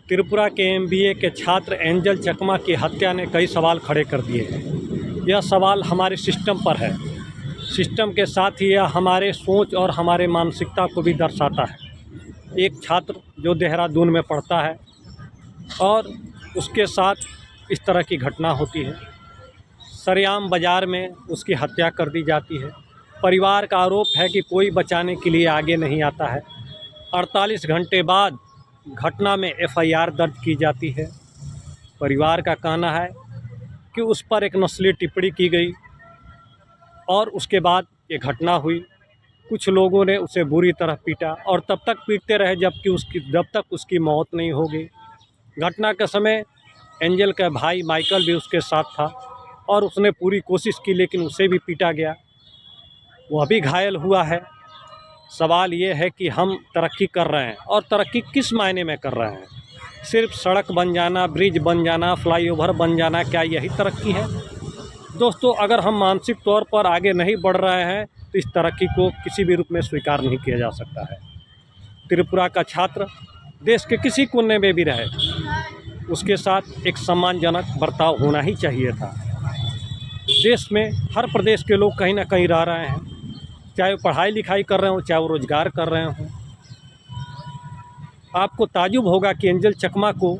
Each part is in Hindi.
त्रिपुरा के एमबीए के छात्र एंजल चकमा की हत्या ने कई सवाल खड़े कर दिए हैं। यह सवाल हमारे सिस्टम पर है। सिस्टम के साथ ही यह हमारे सोच और हमारे मानसिकता को भी दर्शाता है। एक छात्र जो देहरादून में पढ़ता है और उसके साथ इस तरह की घटना होती है। सरेआम बाज़ार में उसकी हत्या कर दी जाती है। परिवार का आरोप है कि कोई बचाने के लिए आगे नहीं आता है। 48 घंटे बाद घटना में एफआईआर दर्ज की जाती है। परिवार का कहना है कि उस पर एक नस्लीय टिप्पणी की गई और उसके बाद ये घटना हुई। कुछ लोगों ने उसे बुरी तरह पीटा और तब तक पीटते रहे जब तक उसकी मौत नहीं हो गई। घटना के समय एंजल का भाई माइकल भी उसके साथ था और उसने पूरी कोशिश की, लेकिन उसे भी पीटा गया। वह भी घायल हुआ है। सवाल ये है कि हम तरक्की कर रहे हैं और तरक्की किस मायने में कर रहे हैं? सिर्फ सड़क बन जाना, ब्रिज बन जाना, फ्लाईओवर बन जाना, क्या यही तरक्की है? दोस्तों, अगर हम मानसिक तौर पर आगे नहीं बढ़ रहे हैं तो इस तरक्की को किसी भी रूप में स्वीकार नहीं किया जा सकता है। त्रिपुरा का छात्र देश के किसी कोने में भी रहे, उसके साथ एक सम्मानजनक बर्ताव होना ही चाहिए था। देश में हर प्रदेश के लोग कहीं ना कहीं रह रहे हैं, चाहे वो पढ़ाई लिखाई कर रहे हों, चाहे वो रोज़गार कर रहे हों। आपको ताज्जुब होगा कि एंजल चकमा को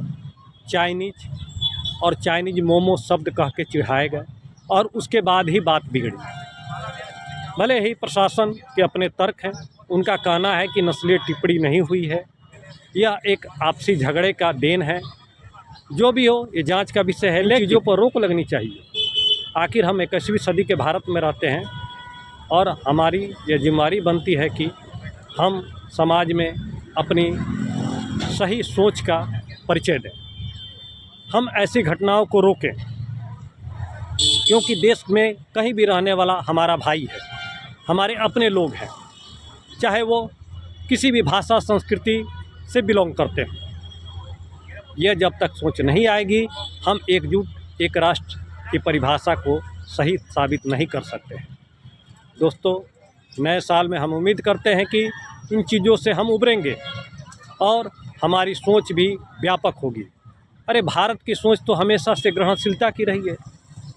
चाइनीज और चाइनीज मोमो शब्द कह के चिढ़ाए गए और उसके बाद ही बात बिगड़ी। भले ही प्रशासन के अपने तर्क हैं, उनका कहना है कि नस्लीय टिप्पणी नहीं हुई है, यह एक आपसी झगड़े का देन है। जो भी हो, ये जांच का विषय है, लेकिन चीज़ों पर रोक लगनी चाहिए। आखिर हम 21वीं सदी के भारत में रहते हैं और हमारी ये जिम्मेदारी बनती है कि हम समाज में अपनी सही सोच का परिचय दें। हम ऐसी घटनाओं को रोकें, क्योंकि देश में कहीं भी रहने वाला हमारा भाई है, हमारे अपने लोग हैं, चाहे वो किसी भी भाषा संस्कृति से बिलोंग करते हैं। यह जब तक सोच नहीं आएगी, हम एकजुट एक राष्ट्र की परिभाषा को सही साबित नहीं कर सकते हैं। दोस्तों, नए साल में हम उम्मीद करते हैं कि इन चीज़ों से हम उभरेंगे और हमारी सोच भी व्यापक होगी। अरे, भारत की सोच तो हमेशा से ग्रहणशीलता की रही है।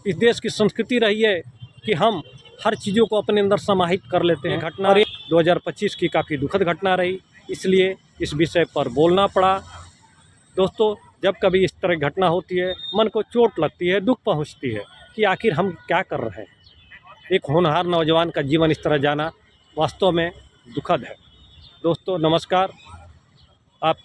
इस देश की संस्कृति रही है कि हम हर चीज़ों को अपने अंदर समाहित कर लेते हैं। घटना 2025 की काफ़ी दुखद घटना रही, इसलिए इस विषय पर बोलना पड़ा। दोस्तों, जब कभी इस तरह की घटना होती है, मन को चोट लगती है, दुख पहुँचती है कि आखिर हम क्या कर रहे हैं। एक होनहार नौजवान का जीवन इस तरह जाना वास्तव में दुखद है। दोस्तों, नमस्कार। आप